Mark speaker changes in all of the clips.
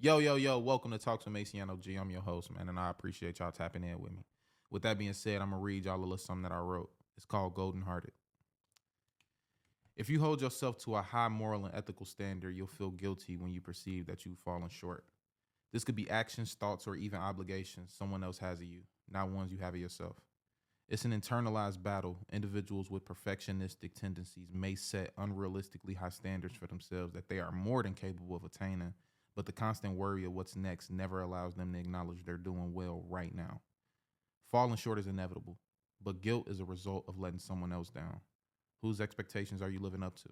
Speaker 1: Yo, welcome to Talks with Masionoo G. I'm your host, man, and I appreciate y'all tapping in with me. With that being said, I'm going to read y'all a little something that I wrote. It's called Golden Hearted. If you hold yourself to a high moral and ethical standard, you'll feel guilty when you perceive that you've fallen short. This could be actions, thoughts, or even obligations someone else has of you, not ones you have of yourself. It's an internalized battle. Individuals with perfectionistic tendencies may set unrealistically high standards for themselves that they are more than capable of attaining, but the constant worry of what's next never allows them to acknowledge they're doing well right now. Falling short is inevitable, but guilt is a result of letting someone else down. Whose expectations are you living up to?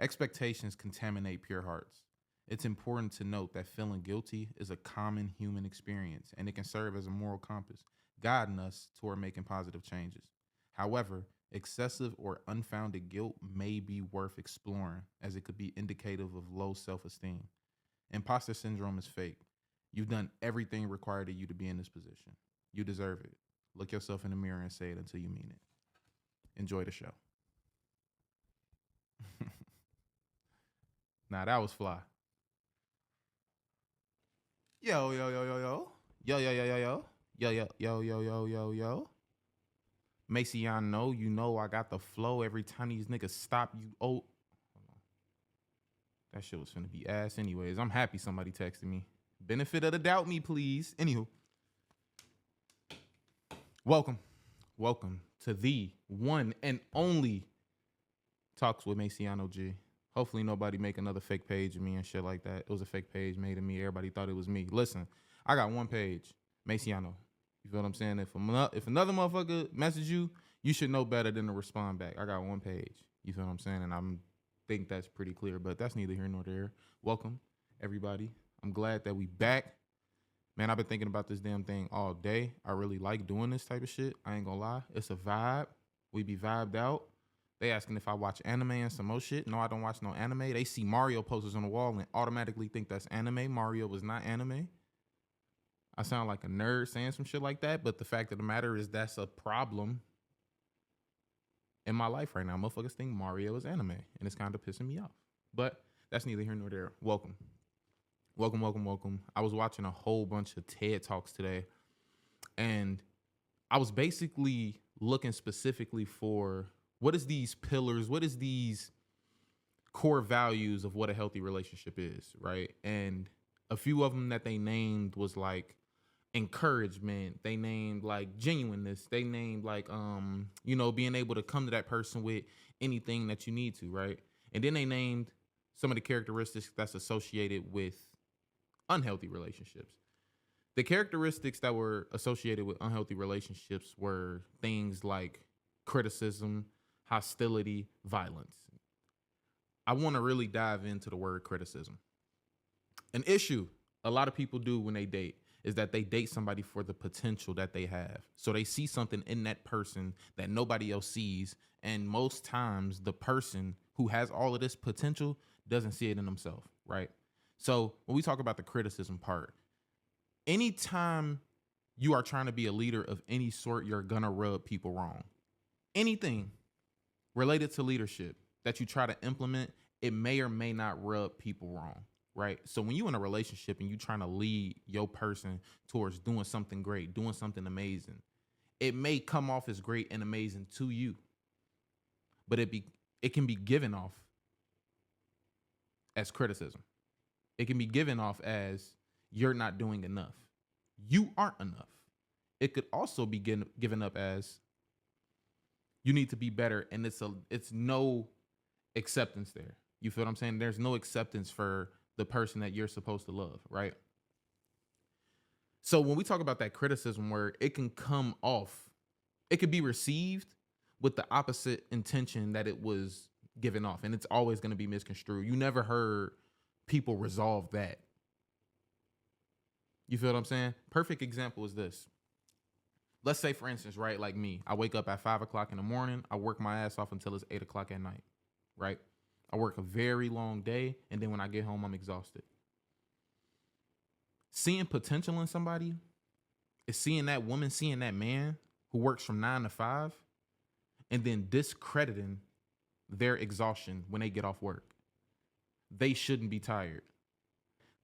Speaker 1: Expectations contaminate pure hearts. It's important to note that feeling guilty is a common human experience, and it can serve as a moral compass, guiding us toward making positive changes. However, excessive or unfounded guilt may be worth exploring, as it could be indicative of low self-esteem. Imposter syndrome is fake. You've done everything required of you to be in this position. You deserve it. Look yourself in the mirror and say it until you mean it. Enjoy the show. Now that was fly. Yo. Yo. Masionoo, you know I got the flow every time these niggas stop you. Oh, hold on. That shit was finna be ass anyways. I'm happy somebody texted me. Benefit of the doubt me, please. Anywho. Welcome to the one and only Talks with Masionoo G. Hopefully nobody make another fake page of me and shit like that. It was a fake page made of me. Everybody thought it was me. Listen, I got one page, Masionoo. You feel what I'm saying? If another motherfucker message you, you should know better than to respond back. I got one page. You feel what I'm saying? And I think that's pretty clear, but that's neither here nor there. Welcome, everybody. I'm glad that we back. Man, I've been thinking about this damn thing all day. I really like doing this type of shit. I ain't gonna lie. It's a vibe. We be vibed out. They asking if I watch anime and some more shit. No, I don't watch no anime. They see Mario posters on the wall and automatically think that's anime. Mario was not anime. I sound like a nerd saying some shit like that, but the fact of the matter is that's a problem in my life right now. Motherfuckers think Mario is anime, and it's kind of pissing me off. But that's neither here nor there. Welcome. I was watching a whole bunch of TED Talks today, and I was basically looking specifically for what is these pillars, what is these core values of what a healthy relationship is, right? And a few of them that they named was like encouragement. They named like genuineness. They named like, being able to come to that person with anything that you need to, right? And then they named some of the characteristics that's associated with unhealthy relationships. The characteristics that were associated with unhealthy relationships were things like criticism, hostility, violence. I want to really dive into the word criticism. An issue a lot of people do when they date is that they date somebody for the potential that they have. So they see something in that person that nobody else sees. And most times the person who has all of this potential doesn't see it in themselves, right? So when we talk about the criticism part, anytime you are trying to be a leader of any sort, you're gonna rub people wrong. Anything related to leadership that you try to implement, it may or may not rub people wrong, right? So when you're in a relationship and you're trying to lead your person towards doing something great, doing something amazing, it may come off as great and amazing to you, but it can be given off as criticism. It can be given off as you're not doing enough. You aren't enough. It could also be given up as you need to be better, and it's no acceptance there. You feel what I'm saying? There's no acceptance for the person that you're supposed to love, right? So when we talk about that criticism word, it can come off. It could be received with the opposite intention that it was given off, and it's always going to be misconstrued. You never heard people resolve that. You feel what I'm saying? Perfect example is this. Let's say, for instance, right, like me, I wake up at 5 o'clock in the morning. I work my ass off until it's 8 o'clock at night, right? I work a very long day, and then when I get home, I'm exhausted. Seeing potential in somebody is seeing that woman, seeing that man who works from 9 to 5, and then discrediting their exhaustion when they get off work. They shouldn't be tired.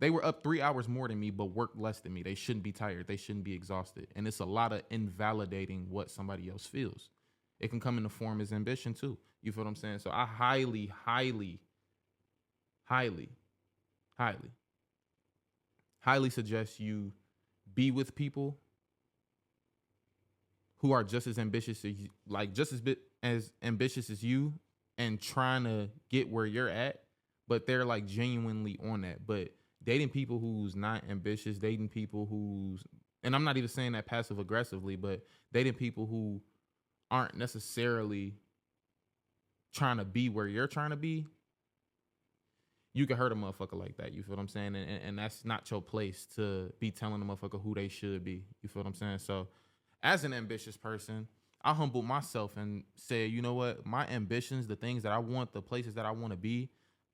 Speaker 1: They were up 3 hours more than me, but worked less than me. They shouldn't be tired. They shouldn't be exhausted. And it's a lot of invalidating what somebody else feels. It can come in the form as ambition too. You feel what I'm saying? So I highly, highly, highly, highly, highly suggest you be with people who are just as ambitious as you, like just as ambitious as you, and trying to get where you're at, but they're like genuinely on that. But dating people who's not ambitious, dating people who's, and I'm not even saying that passive aggressively, but dating people who aren't necessarily trying to be where you're trying to be, you can hurt a motherfucker like that. You feel what I'm saying? And that's not your place to be telling a motherfucker who they should be. You feel what I'm saying? So as an ambitious person, I humbled myself and said, you know what? My ambitions, the things that I want, the places that I want to be,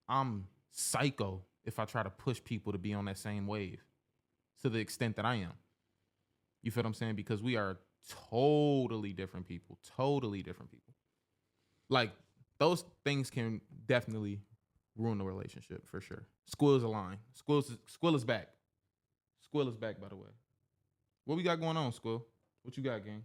Speaker 1: I'm psycho if I try to push people to be on that same wave to the extent that I am. You feel what I'm saying? Because we are totally different people. Totally different people. Like, those things can definitely ruin the relationship for sure. Squill is a line. Squill is back. Squill is back, by the way. What we got going on, Squill? What you got, gang?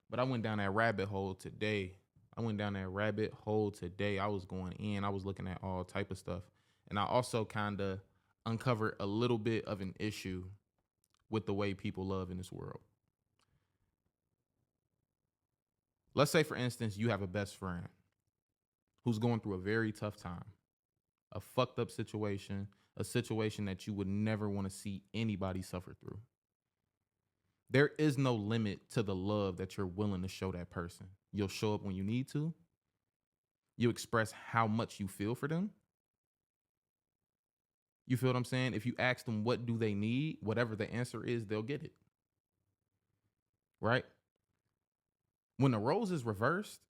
Speaker 1: But I went down that rabbit hole today. I was going in. I was looking at all type of stuff. And I also kind of uncovered a little bit of an issue with the way people love in this world. Let's say, for instance, you have a best friend who's going through a very tough time, a fucked up situation, a situation that you would never want to see anybody suffer through. There is no limit to the love that you're willing to show that person. You'll show up when you need to. You express how much you feel for them. You feel what I'm saying? If you ask them what do they need, whatever the answer is, they'll get it. Right? When the roles is reversed,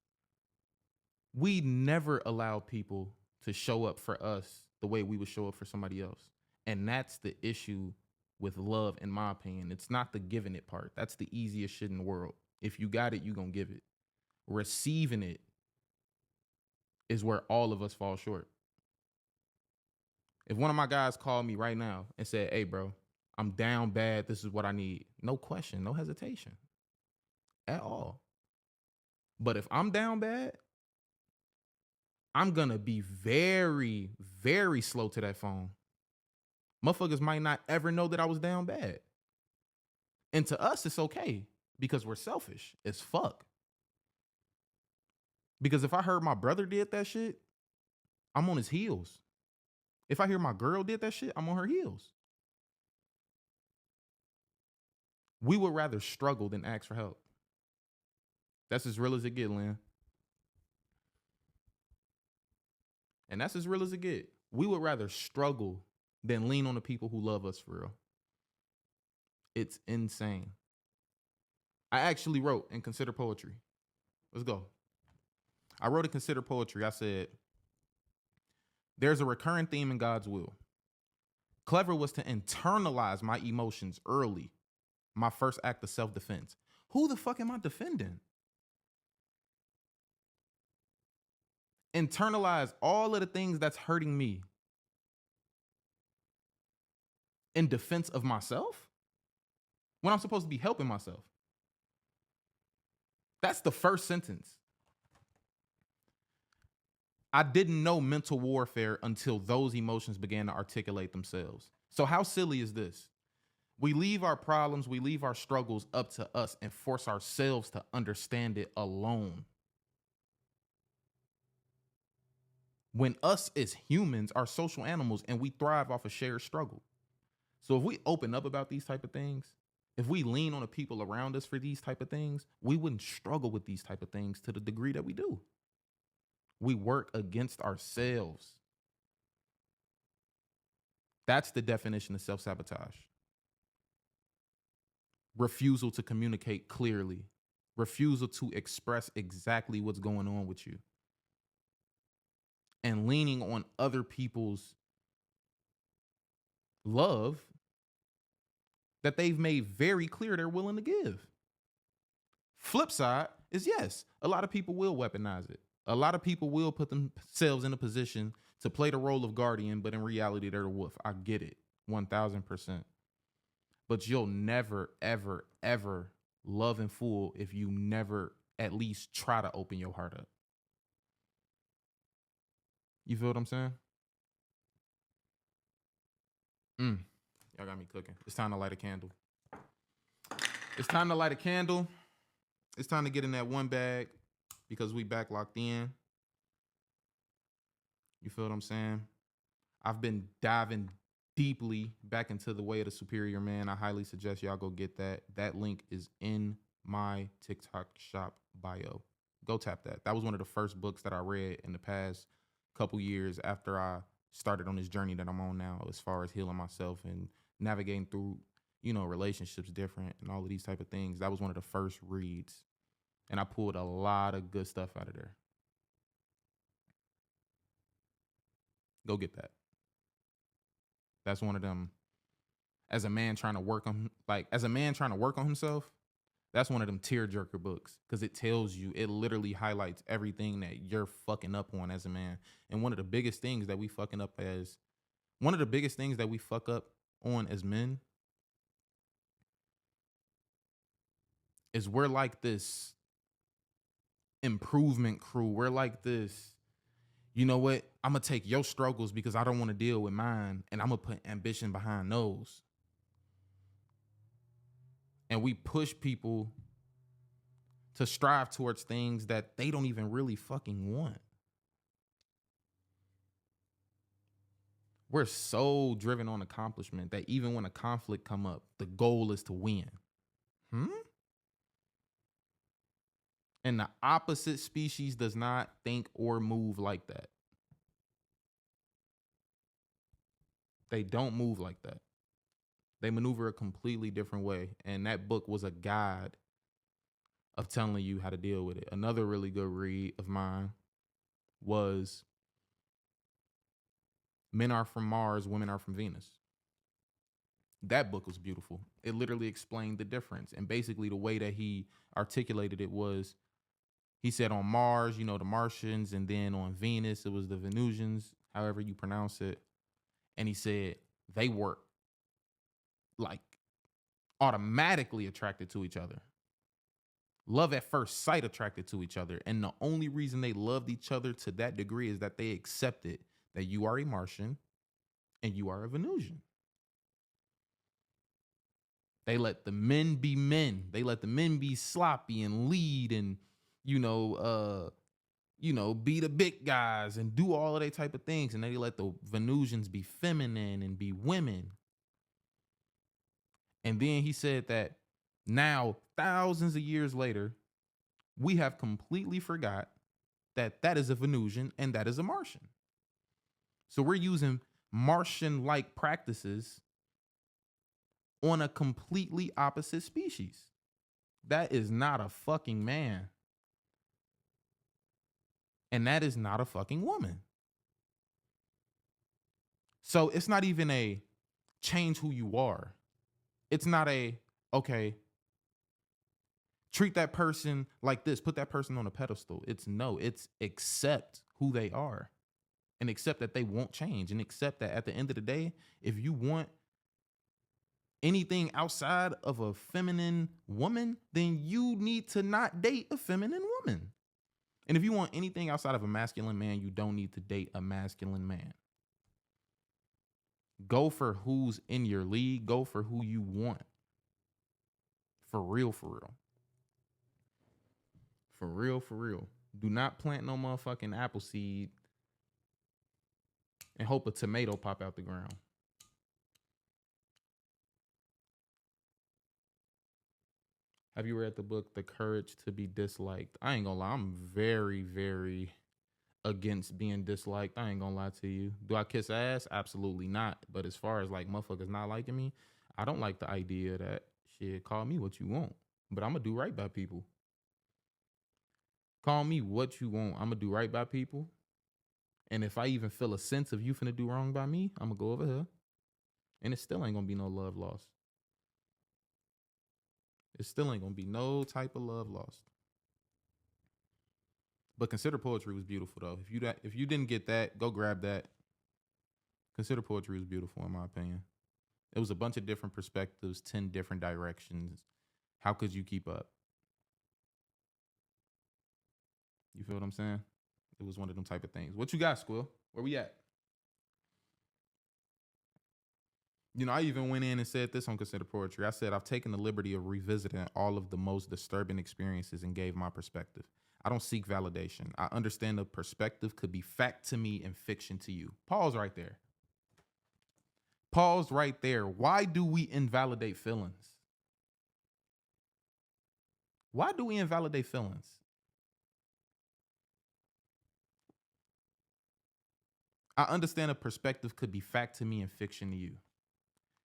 Speaker 1: we never allow people to show up for us the way we would show up for somebody else. And that's the issue with love, in my opinion. It's not the giving it part. That's the easiest shit in the world. If you got it, you gonna give it. Receiving it is where all of us fall short. If one of my guys called me right now and said, hey, bro, I'm down bad. This is what I need. No question, no hesitation at all. But if I'm down bad, I'm going to be very, very slow to that phone. Motherfuckers might not ever know that I was down bad. And to us, it's okay because we're selfish as fuck. Because if I heard my brother did that shit, I'm on his heels. If I hear my girl did that shit, I'm on her heels. We would rather struggle than ask for help. That's as real as it get, Lynn. And that's as real as it get. We would rather struggle than lean on the people who love us for real. It's insane. I actually wrote and consider poetry. Let's go. I wrote and consider poetry. I said, there's a recurring theme in God's will. Clever was to internalize my emotions early. My first act of self-defense. Who the fuck am I defending? Internalize all of the things that's hurting me in defense of myself when I'm supposed to be helping myself. That's the first sentence. I didn't know mental warfare until those emotions began to articulate themselves. So how silly is this? We leave our problems, we leave our struggles up to us and force ourselves to understand it alone. When us as humans are social animals and we thrive off a shared struggle. So if we open up about these type of things, if we lean on the people around us for these type of things, we wouldn't struggle with these type of things to the degree that we do. We work against ourselves. That's the definition of self-sabotage. Refusal to communicate clearly. Refusal to express exactly what's going on with you. And leaning on other people's love that they've made very clear they're willing to give. Flip side is yes, a lot of people will weaponize it. A lot of people will put themselves in a position to play the role of guardian, but in reality, they're the wolf. I get it, 1000%. But you'll never, ever, ever love in full if you never at least try to open your heart up. You feel what I'm saying? Y'all got me cooking. It's time to light a candle. It's time to light a candle. It's time to get in that one bag because we back locked in. You feel what I'm saying? I've been diving deeply back into the way of the superior man. I highly suggest y'all go get that. That link is in my TikTok shop bio. Go tap that. That was one of the first books that I read in the past couple years after I started on this journey that I'm on now, as far as healing myself and navigating through, relationships different and all of these type of things. That was one of the first reads. And I pulled a lot of good stuff out of there. Go get that. That's one of them. As a man trying to work on himself, that's one of them tearjerker books because it tells you, it literally highlights everything that you're fucking up on as a man. And one of the biggest things that we fuck up on as men is we're like this improvement crew. We're like this, you know what? I'm going to take your struggles because I don't want to deal with mine, and I'm going to put ambition behind those. And we push people to strive towards things that they don't even really fucking want. We're so driven on accomplishment that even when a conflict come up, the goal is to win. And the opposite species does not think or move like that. They don't move like that. They maneuver a completely different way. And that book was a guide of telling you how to deal with it. Another really good read of mine was Men Are From Mars, Women Are From Venus. That book was beautiful. It literally explained the difference. And basically the way that he articulated it was, he said on Mars, the Martians, and then on Venus, it was the Venusians, however you pronounce it. And he said they were like automatically attracted to each other. Love at first sight attracted to each other. And the only reason they loved each other to that degree is that they accepted that you are a Martian and you are a Venusian. They let the men be men. They let the men be sloppy and lead and, be the big guys and do all of that type of things. And they let the Venusians be feminine and be women. And then he said that now, thousands of years later, we have completely forgot that that is a Venusian and that is a Martian. So we're using Martian-like practices on a completely opposite species. That is not a fucking man. And that is not a fucking woman. So it's not even a change who you are. It's not a, okay, treat that person like this, put that person on a pedestal. It's accept who they are and accept that they won't change, and accept that at the end of the day, if you want anything outside of a feminine woman, then you need to not date a feminine woman. And if you want anything outside of a masculine man, you don't need to date a masculine man. Go for who's in your league. Go for who you want. For real, for real. For real, for real. Do not plant no motherfucking apple seed and hope a tomato pop out the ground. Have you read the book, The Courage to Be Disliked? I ain't gonna lie, I'm very, very against being disliked. I ain't gonna lie to you. Do I kiss ass? Absolutely not. But as far as like motherfuckers not liking me, I don't like the idea that shit, call me what you want, but I'm gonna do right by people. Call me what you want. I'm gonna do right by people. And if I even feel a sense of you finna do wrong by me, I'm gonna go over here. And it still ain't gonna be no love lost. It still ain't gonna be no type of love lost. But Consider Poetry was beautiful though. If you didn't get that, go grab that. Consider Poetry was beautiful in my opinion. It was a bunch of different perspectives, 10 different directions. How could you keep up? You feel what I'm saying? It was one of them type of things. What you got, Squill? Where we at? You know, I even went in and said this on Consider Poetry. I said, I've taken the liberty of revisiting all of the most disturbing experiences and gave my perspective. I don't seek validation. I understand the perspective could be fact to me and fiction to you. Pause right there. Pause right there. Why do we invalidate feelings? Why do we invalidate feelings? I understand a perspective could be fact to me and fiction to you.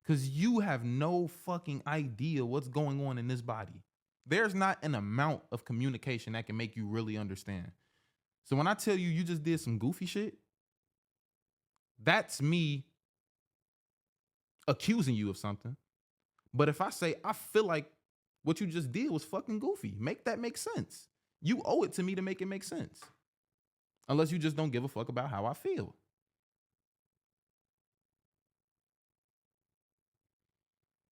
Speaker 1: Because you have no fucking idea what's going on in this body. There's not an amount of communication that can make you really understand. So when I tell you you just did some goofy shit, that's me accusing you of something. But if I say, I feel like what you just did was fucking goofy, make that make sense. You owe it to me to make it make sense. Unless you just don't give a fuck about how I feel.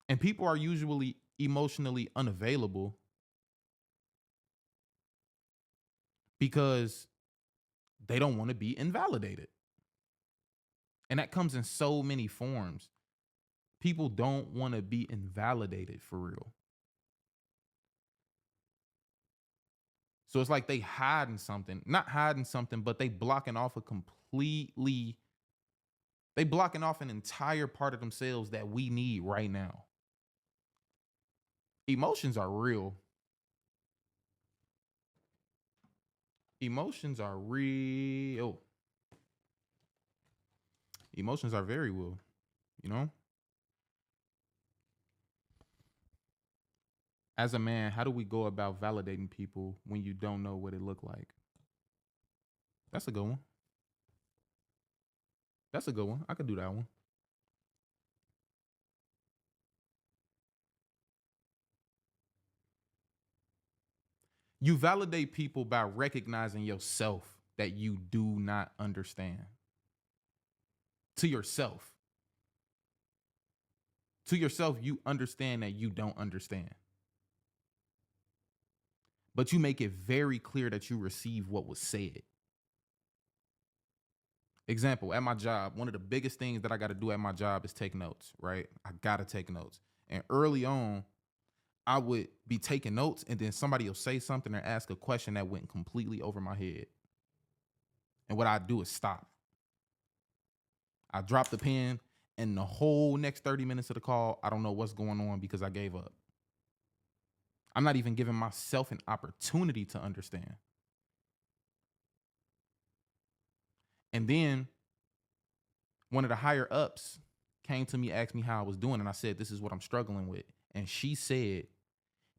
Speaker 1: And people are usually emotionally unavailable because they don't want to be invalidated. And that comes in so many forms. People don't want to be invalidated for real. So it's like they hiding something, not hiding something, but they blocking off they blocking off an entire part of themselves that we need right now. Emotions are real. Emotions are real. Emotions are very real, you know? As a man, how do we go about validating people when you don't know what it looked like? That's a good one. That's a good one. I could do that one. You validate people by recognizing yourself that you do not understand. To yourself. To yourself, you understand that you don't understand. But you make it very clear that you receive what was said. Example, at my job, one of the biggest things that I got to do at my job is take notes, right? I got to take notes. And early on, I would be taking notes and then somebody will say something or ask a question that went completely over my head. And what I do is stop. I drop the pen and the whole next 30 minutes of the call, I don't know what's going on because I gave up. I'm not even giving myself an opportunity to understand. And then one of the higher ups came to me, asked me how I was doing. And I said, this is what I'm struggling with. And she said,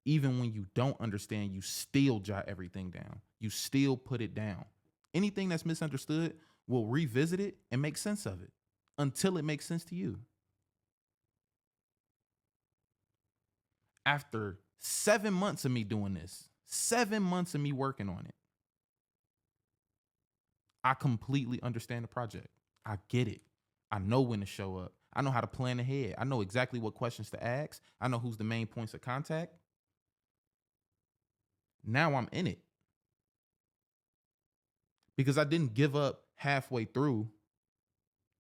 Speaker 1: even when you don't understand, you still jot everything down. You still put it down. Anything that's misunderstood, we'll revisit it and make sense of it until it makes sense to you. After 7 months of me doing this, 7 months of me working on it, I completely understand the project. I get it. I know when to show up. I know how to plan ahead. I know exactly what questions to ask. I know who's the main points of contact. Now I'm in it. Because I didn't give up halfway through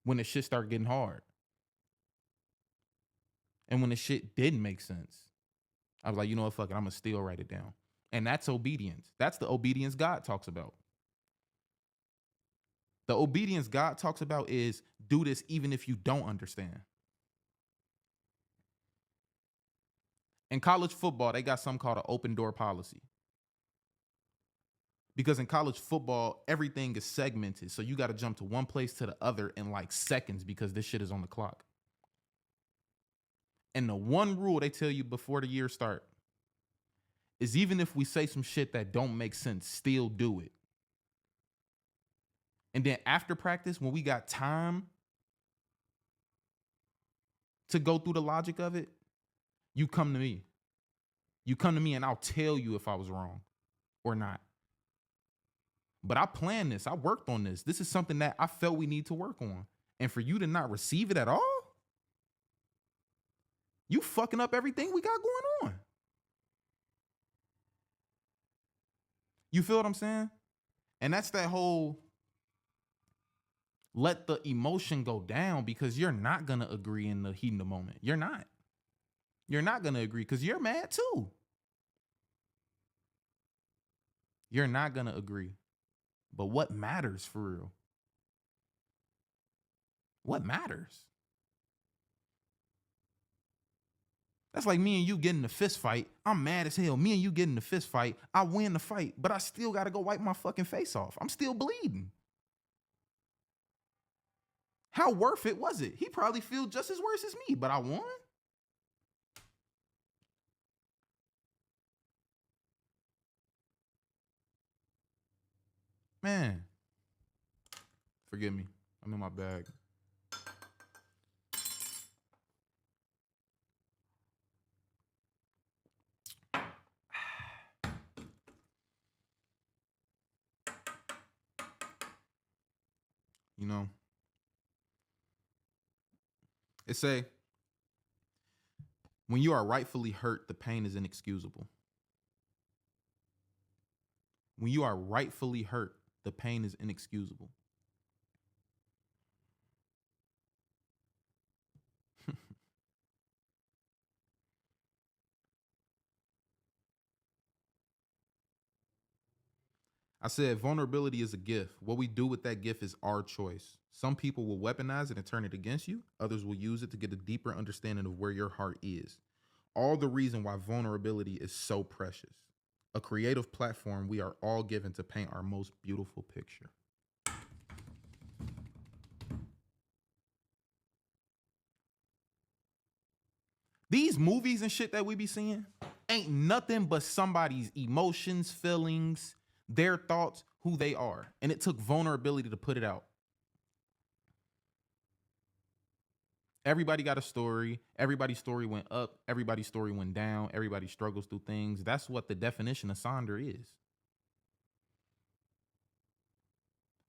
Speaker 1: when the shit started getting hard. And when the shit didn't make sense, I was like, you know what, fuck it, I'm going to still write it down. And that's obedience. That's the obedience God talks about. The obedience God talks about is do this even if you don't understand. In college football, they got something called an open door policy. Because in college football, everything is segmented. So you got to jump to one place to the other in like seconds because this shit is on the clock. And the one rule they tell you before the year start is even if we say some shit that don't make sense, still do it. And then after practice, when we got time to go through the logic of it, you come to me. You come to me and I'll tell you if I was wrong or not. But I planned this. I worked on this. This is something that I felt we need to work on. And for you to not receive it at all, you fucking up everything we got going on. You feel what I'm saying? And that's that whole let the emotion go down, because you're not going to agree in the heat of the moment. You're not. You're not going to agree because you're mad too. You're not going to agree. But what matters for real? What matters? That's like me and you getting in a fist fight. I'm mad as hell. Me and you getting in a fist fight. I win the fight, but I still got to go wipe my fucking face off. I'm still bleeding. How worth it was it? He probably feel just as worse as me, but I won. Man, forgive me. I'm in my bag. You know, it say, when you are rightfully hurt, the pain is inexcusable. When you are rightfully hurt, the pain is inexcusable. I said vulnerability is a gift. What we do with that gift is our choice. Some people will weaponize it and turn it against you. Others will use it to get a deeper understanding of where your heart is. All the reason why vulnerability is so precious. A creative platform we are all given to paint our most beautiful picture. These movies and shit that we be seeing ain't nothing but somebody's emotions, feelings, their thoughts, who they are. And it took vulnerability to put it out. Everybody got a story. Everybody's story went up. Everybody's story went down. Everybody struggles through things. That's what the definition of Sonder is.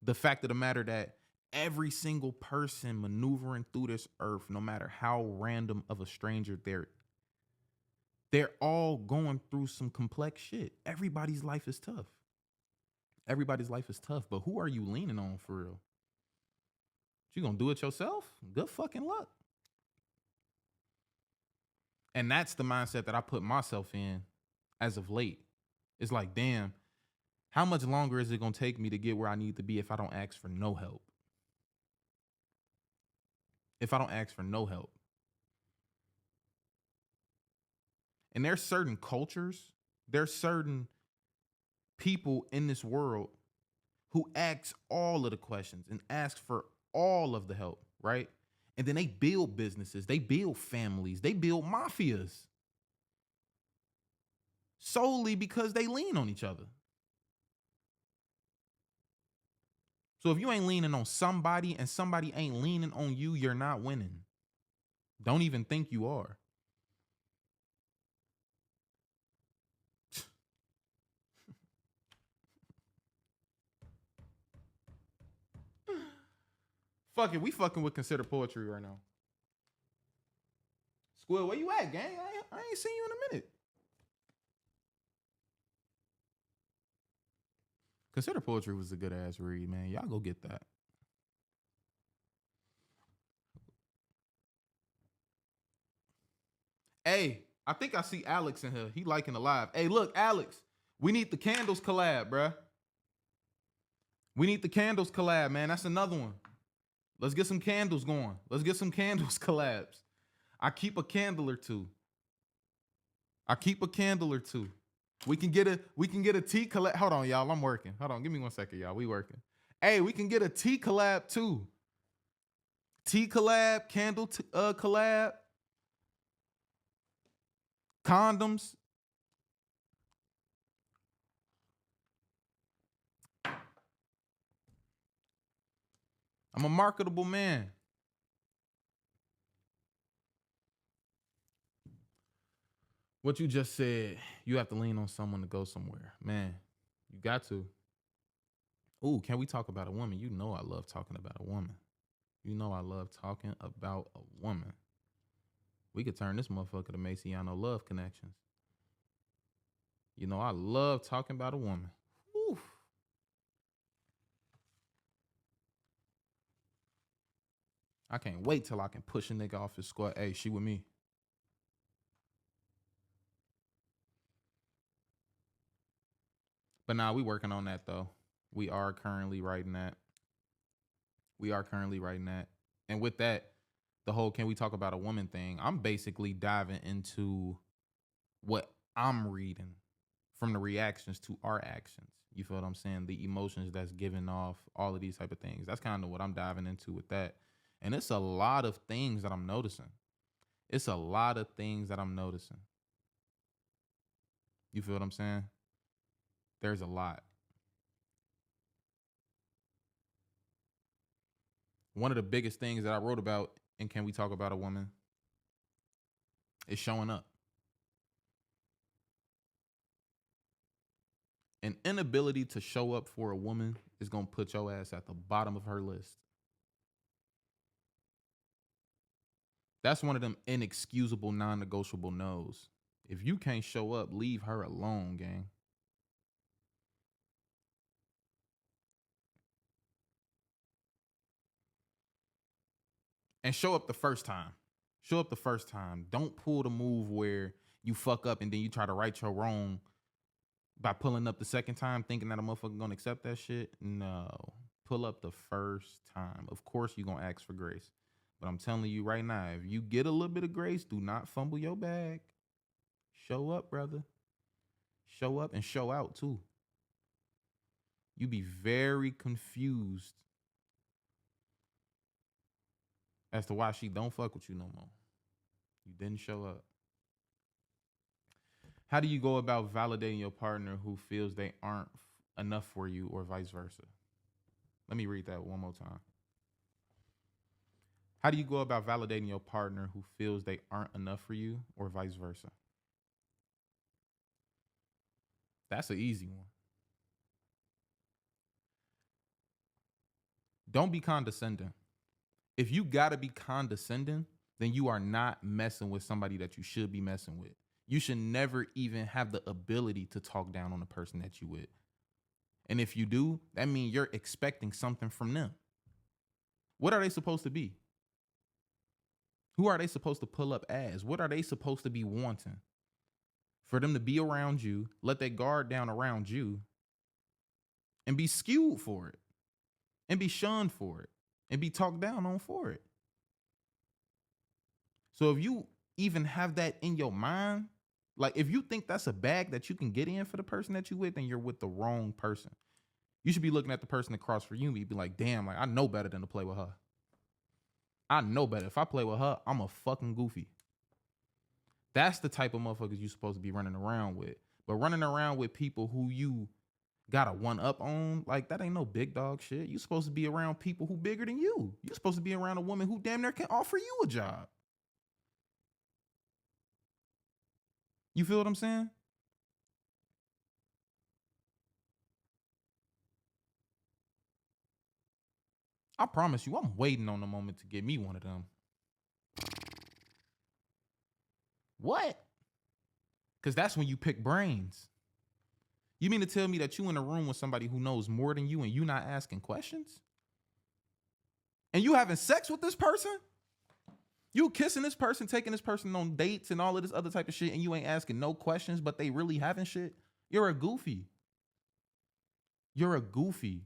Speaker 1: The fact of the matter that every single person maneuvering through this earth, no matter how random of a stranger they're all going through some complex shit. Everybody's life is tough. Everybody's life is tough, but who are you leaning on for real? You gonna do it yourself? Good fucking luck. And that's the mindset that I put myself in as of late. It's like, damn, how much longer is it gonna take me to get where I need to be if I don't ask for no help? If I don't ask for no help. And there's certain cultures, there's certain people in this world who ask all of the questions and ask for all of the help, right? And then they build businesses, they build families, they build mafias solely because they lean on each other. So if you ain't leaning on somebody and somebody ain't leaning on you, you're not winning. Don't even think you are. Fuck it, we fucking with Consider Poetry right now. Squill, where you at, gang? I ain't seen you in a minute. Consider Poetry was a good ass read, man. Y'all go get that. Hey, I think I see Alex in here. He liking the live. Hey, look, Alex, we need the candles collab, bruh. We need the candles collab, man. That's another one. Let's get some candles going. Let's get some candles collabs. I keep a candle or two. I keep a candle or two. We can get a tea collab. Hold on, y'all. I'm working. Hold on. Give me 1 second, y'all. We working. Hey, we can get a tea collab too. Tea collab, candle collab, condoms. I'm a marketable man. What you just said, you have to lean on someone to go somewhere. Man, you got to. Ooh, can we talk about a woman? You know I love talking about a woman. You know I love talking about a woman. We could turn this motherfucker to Masionoo Love Connections. You know I love talking about a woman. Oof. I can't wait till I can push a nigga off his squad. Hey, she with me. But nah, we working on that though. We are currently writing that. We are currently writing that. And with that, the whole can we talk about a woman thing, I'm basically diving into what I'm reading from the reactions to our actions. You feel what I'm saying? The emotions that's given off, all of these type of things. That's kind of what I'm diving into with that. And it's a lot of things that I'm noticing. It's a lot of things that I'm noticing. You feel what I'm saying? There's a lot. One of the biggest things that I wrote about in Can We Talk About a Woman is showing up. An inability to show up for a woman is going to put your ass at the bottom of her list. That's one of them inexcusable, non-negotiable no's. If you can't show up, leave her alone, gang. And show up the first time. Show up the first time. Don't pull the move where you fuck up and then you try to right your wrong by pulling up the second time thinking that a motherfucker gonna accept that shit. No. Pull up the first time. Of course you gonna ask for grace. But I'm telling you right now, if you get a little bit of grace, do not fumble your bag. Show up, brother. Show up and show out too. You be very confused as to why she don't fuck with you no more. You didn't show up. How do you go about validating your partner who feels they aren't enough for you or vice versa? Let me read that one more time. How do you go about validating your partner who feels they aren't enough for you or vice versa? That's an easy one. Don't be condescending. If you gotta be condescending, then you are not messing with somebody that you should be messing with. You should never even have the ability to talk down on the person that you with. And if you do, that means you're expecting something from them. What are they supposed to be? Who are they supposed to pull up as? What are they supposed to be wanting? For them to be around you, let their guard down around you, and be skewed for it, and be shunned for it, and be talked down on for it. So if you even have that in your mind, like if you think that's a bag that you can get in for the person that you with, then you're with the wrong person. You should be looking at the person across from you and be like, damn, like I know better than to play with her. I know better. If I play with her, I'm a fucking goofy. That's the type of motherfuckers you supposed to be running around with. But running around with people who you got a one up on, like that ain't no big dog shit. You supposed to be around people who bigger than you. You supposed to be around a woman who damn near can offer you a job. You feel what I'm saying? I promise you, I'm waiting on the moment to get me one of them. What? Because that's when you pick brains. You mean to tell me that you in a room with somebody who knows more than you and you not asking questions? And you having sex with this person? You kissing this person, taking this person on dates and all of this other type of shit, and you ain't asking no questions, but they really having shit? You're a goofy. You're a goofy.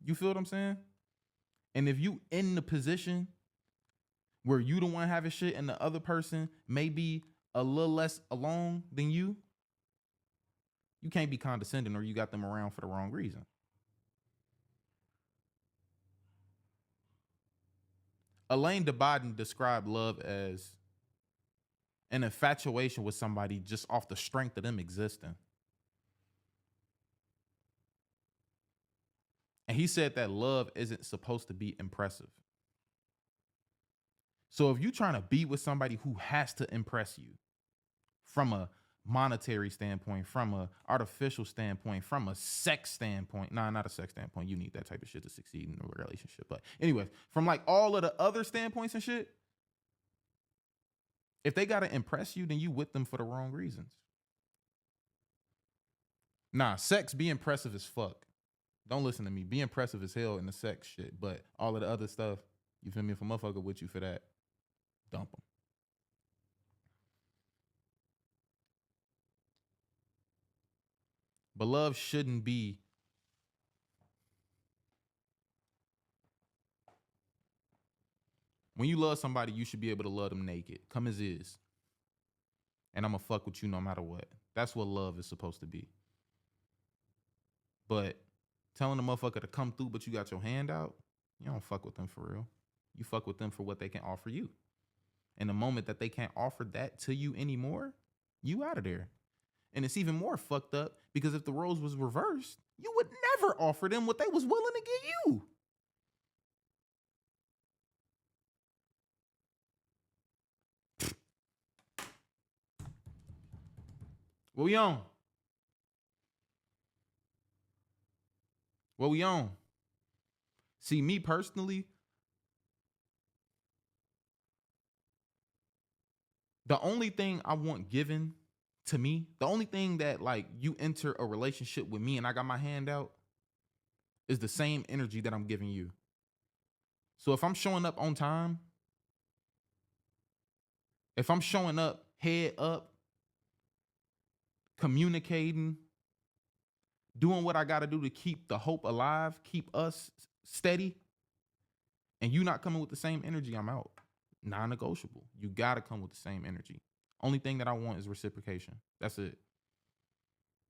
Speaker 1: You feel what I'm saying? And if you in the position where you the one having shit and the other person may be a little less alone than you can't be condescending or you got them around for the wrong reason. Elaine de Botton described love as an infatuation with somebody just off the strength of them existing. And he said that love isn't supposed to be impressive. So if you're trying to be with somebody who has to impress you from a monetary standpoint, from a artificial standpoint, from a sex standpoint. Nah, not a sex standpoint. You need that type of shit to succeed in a relationship. But anyways, from like all of the other standpoints and shit, if they gotta impress you, then you with them for the wrong reasons. Nah, sex be impressive as fuck. Don't listen to me. Be impressive as hell in the sex shit. But all of the other stuff, you feel me? If a motherfucker with you for that, dump them. But love shouldn't be, when you love somebody, you should be able to love them naked. Come as is. And I'm gonna fuck with you no matter what. That's what love is supposed to be. But telling a motherfucker to come through, but you got your hand out, you don't fuck with them for real. You fuck with them for what they can offer you. And the moment that they can't offer that to you anymore, you out of there. And it's even more fucked up because if the roles was reversed, you would never offer them what they was willing to give you. What we on? What we on? See, me personally, the only thing I want given to me, the only thing that like you enter a relationship with me and I got my hand out is the same energy that I'm giving you. So if I'm showing up on time, if I'm showing up head up, communicating, doing what I got to do to keep the hope alive, keep us steady, and you not coming with the same energy, I'm out. Non-negotiable. You got to come with the same energy. Only thing that I want is reciprocation. That's it.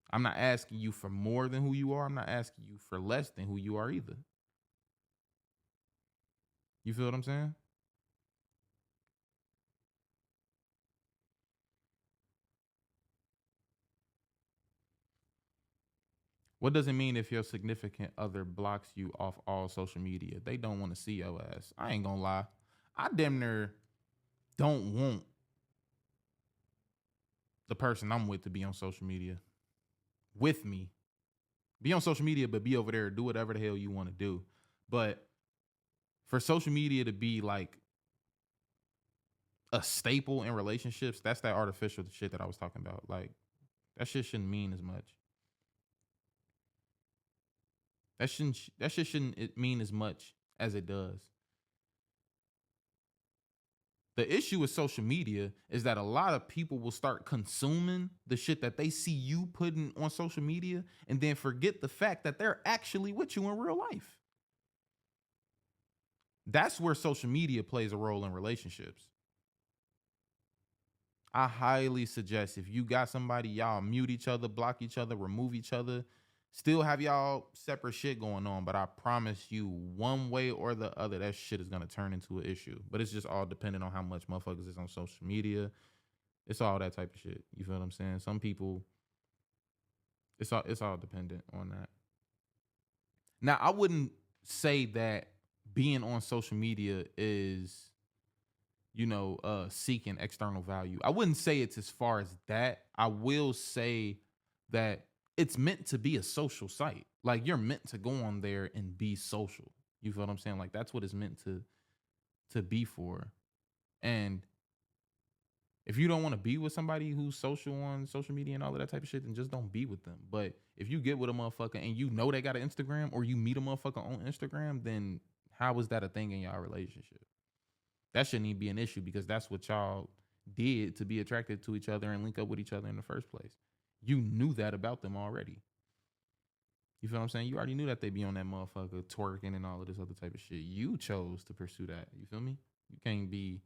Speaker 1: I'm not asking you for more than who you are. I'm not asking you for less than who you are either. You feel what I'm saying? What does it mean if your significant other blocks you off all social media? They don't want to see your ass. I ain't gonna lie. I damn near don't want the person I'm with to be on social media with me. Be on social media, but be over there, do whatever the hell you want to do. But for social media to be like a staple in relationships, that's that artificial shit that I was talking about. Like, that shit shouldn't mean as much. That shit shouldn't mean as much as it does. The issue with social media is that a lot of people will start consuming the shit that they see you putting on social media and then forget the fact that they're actually with you in real life. That's where social media plays a role in relationships. I highly suggest if you got somebody, y'all mute each other, block each other, remove each other, still have y'all separate shit going on. But I promise you, one way or the other, that shit is gonna turn into an issue. But it's just all dependent on how much motherfuckers is on social media. It's all that type of shit. You feel what I'm saying? Some people, it's all dependent on that. Now, I wouldn't say that being on social media is, seeking external value. I wouldn't say it's as far as that. I will say that it's meant to be a social site. Like, you're meant to go on there and be social. You feel what I'm saying? Like, that's what it's meant to be for. And if you don't want to be with somebody who's social on social media and all of that type of shit, then just don't be with them. But if you get with a motherfucker and you know they got an Instagram, or you meet a motherfucker on Instagram, then how is that a thing in y'all relationship? That shouldn't even be an issue, because that's what y'all did to be attracted to each other and link up with each other in the first place. You knew that about them already. You feel what I'm saying? You already knew that they be on that motherfucker twerking and all of this other type of shit. You chose to pursue that. You feel me? You can't be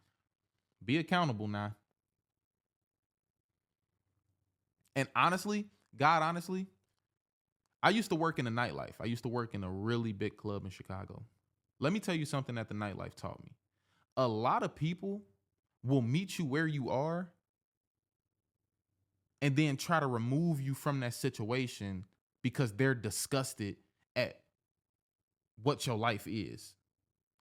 Speaker 1: accountable now. And honestly, God, honestly, I used to work in the nightlife. I used to work in a really big club in Chicago. Let me tell you something that the nightlife taught me. A lot of people will meet you where you are and then try to remove you from that situation because they're disgusted at what your life is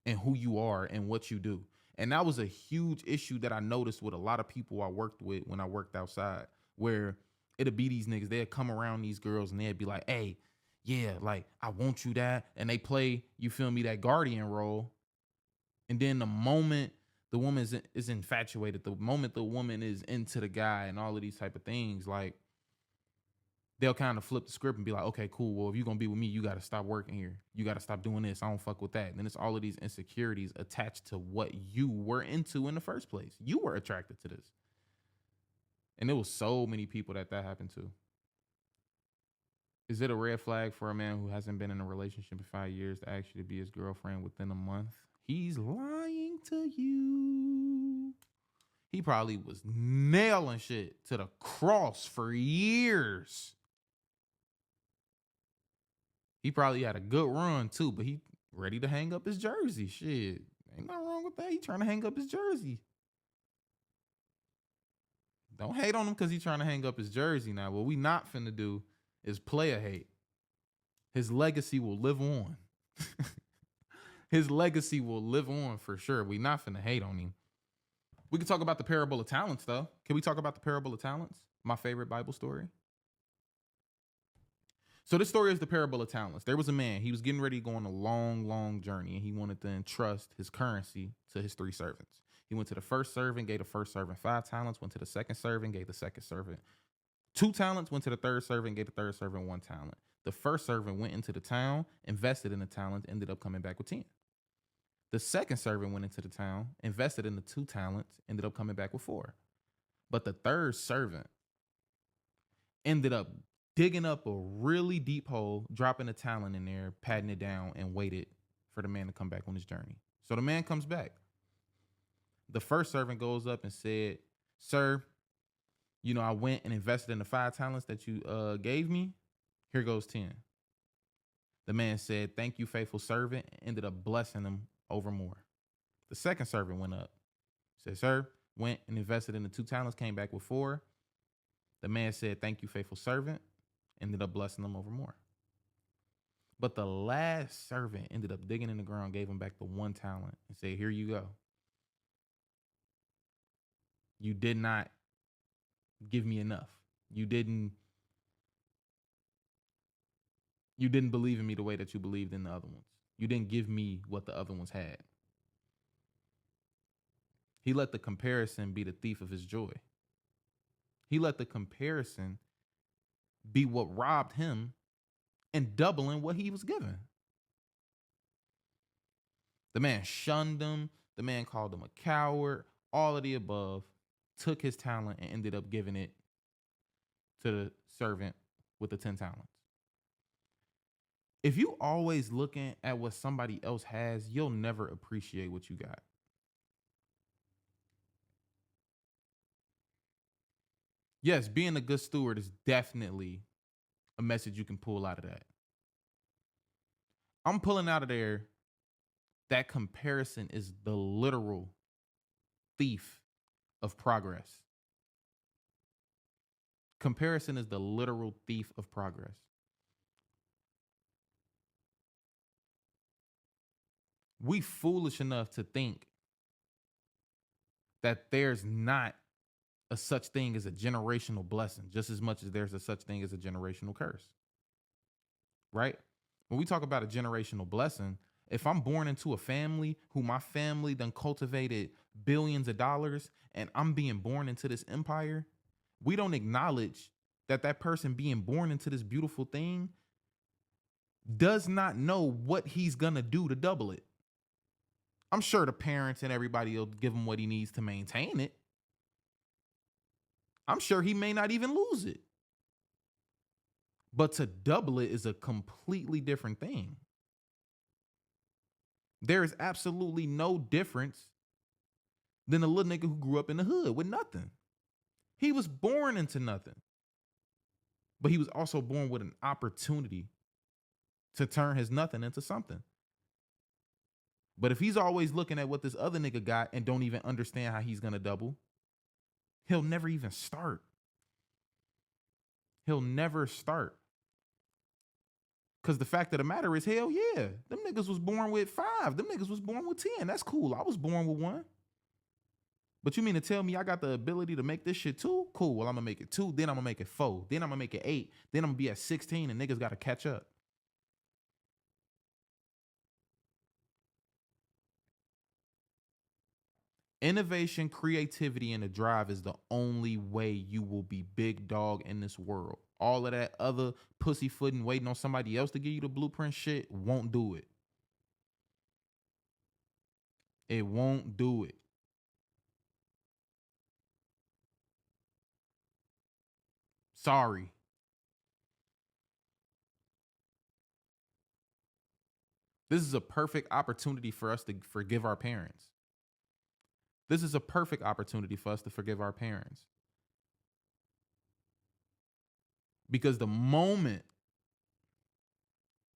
Speaker 1: and who you are and what you do. And that was a huge issue that I noticed with a lot of people I worked with when I worked outside, where it'll be these niggas, they'll come around these girls and they'll be like, hey, yeah, like, I want you that. And they play, you feel me, that guardian role. And then the moment the woman is infatuated, the moment the woman is into the guy and all of these type of things, like, they'll kind of flip the script and be like, okay, cool. Well, if you're going to be with me, you got to stop working here. You got to stop doing this. I don't fuck with that. And then it's all of these insecurities attached to what you were into in the first place. You were attracted to this. And there was so many people that happened to. Is it a red flag for a man who hasn't been in a relationship in 5 years to ask you to be his girlfriend within a month? He's lying to you. He probably was nailing shit to the cross for years. He probably had a good run too, but he ready to hang up his jersey. Shit, ain't nothing wrong with that. He trying to hang up his jersey. Don't hate on him because he's trying to hang up his jersey now. What we not finna do is player hate. His legacy will live on. His legacy will live on for sure. We not finna hate on him. We can talk about the parable of talents, though. Can we talk about the parable of talents? My favorite Bible story. So this story is the parable of talents. There was a man. He was getting ready to go on a long, long journey, and he wanted to entrust his currency to his 3 servants. He went to the first servant, gave the first servant 5 talents, went to the second servant, gave the second servant 2 talents, went to the third servant, gave the third servant 1 talent. The first servant went into the town, invested in the talent, ended up coming back with 10. The second servant went into the town, invested in the 2 talents, ended up coming back with 4. But the third servant ended up digging up a really deep hole, dropping a talent in there, patting it down, and waited for the man to come back on his journey. So the man comes back. The first servant goes up and said, sir, you know, I went and invested in the 5 talents that you gave me. Here goes 10. The man said, thank you, faithful servant, ended up blessing him over more. The second servant went up, said, sir, went and invested in the 2 talents, came back with 4. The man said, thank you, faithful servant, ended up blessing them over more. But the last servant ended up digging in the ground, gave him back the 1 talent and said, here you go. You did not give me enough. You didn't believe in me the way that you believed in the other ones. You didn't give me what the other ones had. He let the comparison be the thief of his joy. He let the comparison be what robbed him and doubling what he was given. The man shunned him. The man called him a coward. All of the above. Took his talent and ended up giving it to the servant with the 10 talents. If you always looking at what somebody else has, you'll never appreciate what you got. Yes, being a good steward is definitely a message you can pull out of that. I'm pulling out of there that comparison is the literal thief of progress. Comparison is the literal thief of progress. We foolish enough to think that there's not a such thing as a generational blessing, just as much as there's a such thing as a generational curse. Right? When we talk about a generational blessing, if I'm born into a family who my family done cultivated billions of dollars and I'm being born into this empire, we don't acknowledge that that person being born into this beautiful thing does not know what he's going to do to double it. I'm sure the parents and everybody will give him what he needs to maintain it. I'm sure he may not even lose it. But to double it is a completely different thing. There is absolutely no difference than a little nigga who grew up in the hood with nothing. He was born into nothing. But he was also born with an opportunity to turn his nothing into something. But if he's always looking at what this other nigga got and don't even understand how he's going to double, he'll never even start. He'll never start. Because the fact of the matter is, hell yeah, them niggas was born with 5. Them niggas was born with 10. That's cool. I was born with 1. But you mean to tell me I got the ability to make this shit too? Cool. Well, I'm gonna make it 2, then I'm gonna make it 4, then I'm gonna make it 8, then I'm gonna be at 16 and niggas gotta catch up. Innovation, creativity, and a drive is the only way you will be big dog in this world. All of that other pussyfooting, waiting on somebody else to give you the blueprint shit won't do it. It won't do it. Sorry. This is a perfect opportunity for us to forgive our parents. This is a perfect opportunity for us to forgive our parents. Because the moment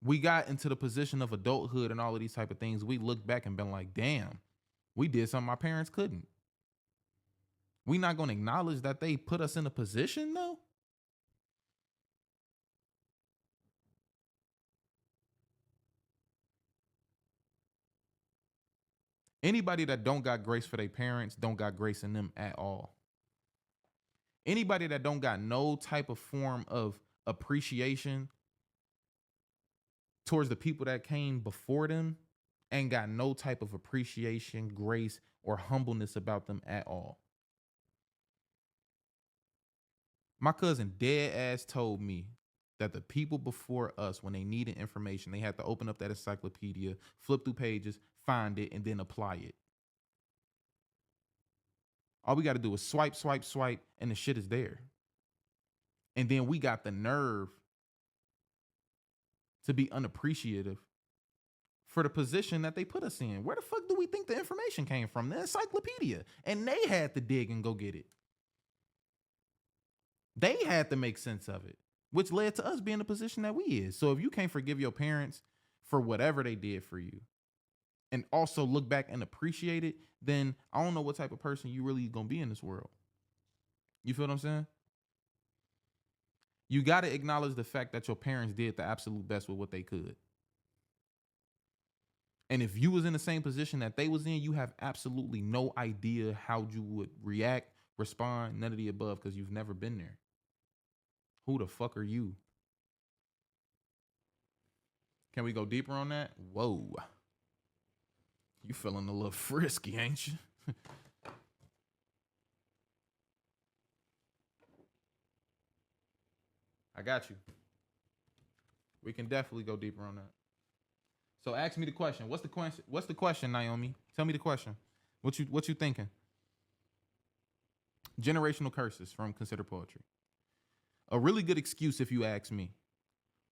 Speaker 1: we got into the position of adulthood and all of these type of things, we look back and been like, damn, we did something my parents couldn't. We not going to acknowledge that they put us in a position though. Anybody that don't got grace for their parents don't got grace in them at all. Anybody that don't got no type of form of appreciation towards the people that came before them ain't got no type of appreciation, grace, or humbleness about them at all. My cousin dead ass told me that the people before us, when they needed information, they had to open up that encyclopedia, flip through pages, find it, and then apply it. All we got to do is swipe, swipe, swipe, and the shit is there. And then we got the nerve to be unappreciative for the position that they put us in. Where the fuck do we think the information came from? The encyclopedia. And they had to dig and go get it. They had to make sense of it, which led to us being the position that we is. So if you can't forgive your parents for whatever they did for you and also look back and appreciate it, then I don't know what type of person you really gonna be in this world. You feel what I'm saying? You got to acknowledge the fact that your parents did the absolute best with what they could. And if you was in the same position that they was in, you have absolutely no idea how you would react, respond, none of the above, because you've never been there. Who the fuck are you? Can we go deeper on that? Whoa. You feeling a little frisky, ain't you? I got you. We can definitely go deeper on that. So ask me the question. What's the question? What's the question, Naomi? Tell me the question. What you thinking? Generational curses from Consider Poetry. A really good excuse if you ask me.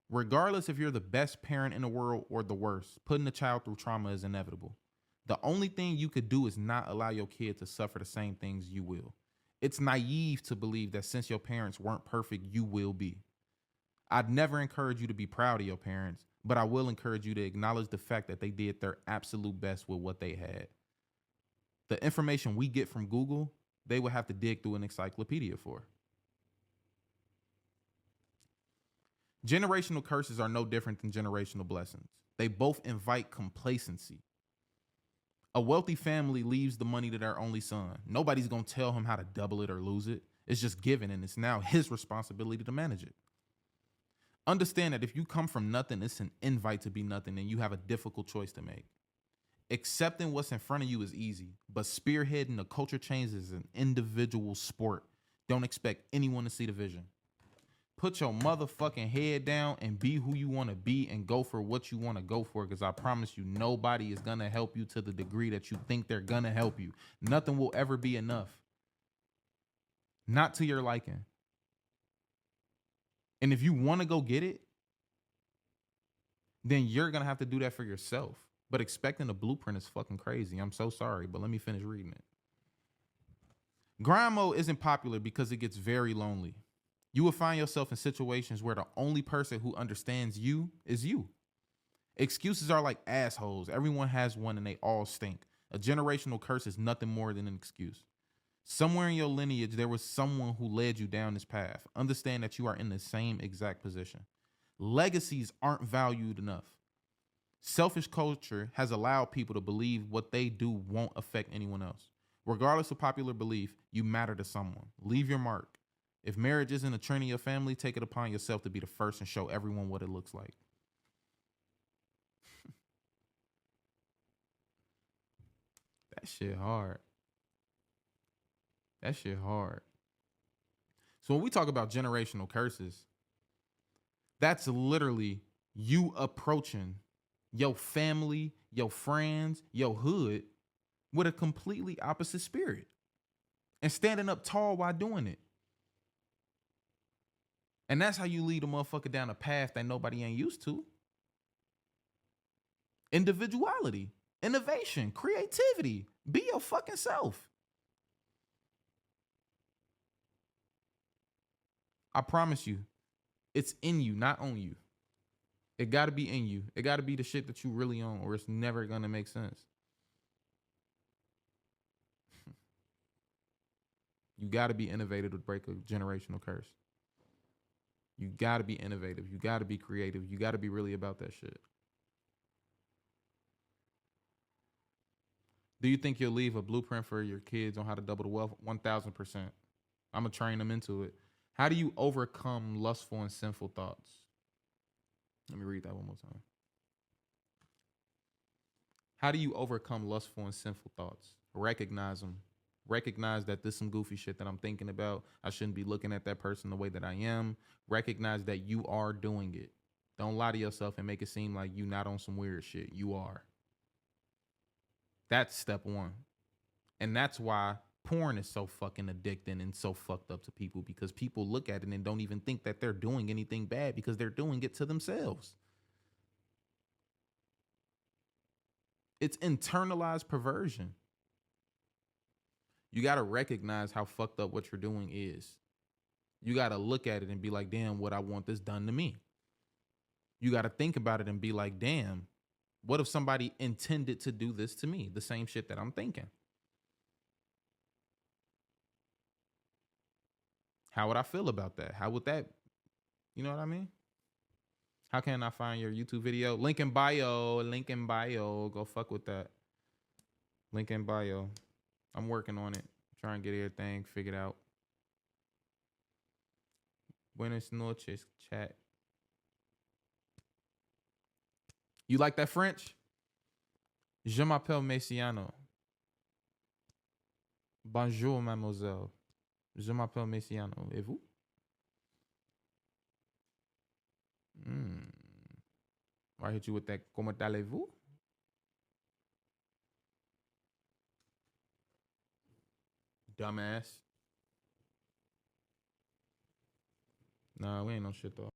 Speaker 1: Regardless if you're the best parent in the world or the worst, putting a child through trauma is inevitable. The only thing you could do is not allow your kid to suffer the same things you will. It's naive to believe that since your parents weren't perfect, you will be. I'd never encourage you to be proud of your parents, but I will encourage you to acknowledge the fact that they did their absolute best with what they had. The information we get from Google, they would have to dig through an encyclopedia for. Generational curses are no different than generational blessings. They both invite complacency. A wealthy family leaves the money to their only son. Nobody's going to tell him how to double it or lose it. It's just given, and it's now his responsibility to manage it. Understand that if you come from nothing, it's an invite to be nothing, and you have a difficult choice to make. Accepting what's in front of you is easy, but spearheading the culture change is an individual sport. Don't expect anyone to see the vision. Put your motherfucking head down and be who you want to be and go for what you want to go for, because I promise you, nobody is going to help you to the degree that you think they're going to help you. Nothing will ever be enough. Not to your liking. And if you want to go get it, then you're going to have to do that for yourself. But expecting a blueprint is fucking crazy. I'm so sorry, but let me finish reading it. Grind mode isn't popular because it gets very lonely. You will find yourself in situations where the only person who understands you is you. Excuses are like assholes. Everyone has one and they all stink. A generational curse is nothing more than an excuse. Somewhere in your lineage, there was someone who led you down this path. Understand that you are in the same exact position. Legacies aren't valued enough. Selfish culture has allowed people to believe what they do won't affect anyone else. Regardless of popular belief, you matter to someone. Leave your mark. If marriage isn't a trend in your family, take it upon yourself to be the first and show everyone what it looks like. That shit hard. That shit hard. So when we talk about generational curses, that's literally you approaching your family, your friends, your hood with a completely opposite spirit and standing up tall while doing it. And that's how you lead a motherfucker down a path that nobody ain't used to. Individuality, innovation, creativity. Be your fucking self. I promise you, it's in you, not on you. It got to be in you. It got to be the shit that you really own, or it's never going to make sense. You got to be innovative to break a generational curse. You got to be innovative. You got to be creative. You got to be really about that shit. Do you think you'll leave a blueprint for your kids on how to double the wealth? 1000%. I'm going to train them into it. How do you overcome lustful and sinful thoughts? Let me read that one more time. How do you overcome lustful and sinful thoughts? Recognize them. Recognize that this is some goofy shit that I'm thinking about. I shouldn't be looking at that person the way that I am. Recognize that you are doing it. Don't lie to yourself and make it seem like you not on some weird shit. You are. That's step one. And that's why porn is so fucking addicting and so fucked up to people, because people look at it and don't even think that they're doing anything bad because they're doing it to themselves. It's internalized perversion. You got to recognize how fucked up what you're doing is. You got to look at it and be like, damn, what I want this done to me. You got to think about it and be like, damn, what if somebody intended to do this to me? The same shit that I'm thinking. How would I feel about that? How would that, you know what I mean? How can I find your YouTube video? Link in bio, link in bio. Go fuck with that. Link in bio. I'm working on it. Trying to get everything figured out. Buenas noches, chat. You like that French? Je m'appelle Masionoo. Bonjour, mademoiselle. Je m'appelle Masionoo. Et vous? I hit you with that. Comment allez-vous? Dumbass. Nah, we ain't no shit though.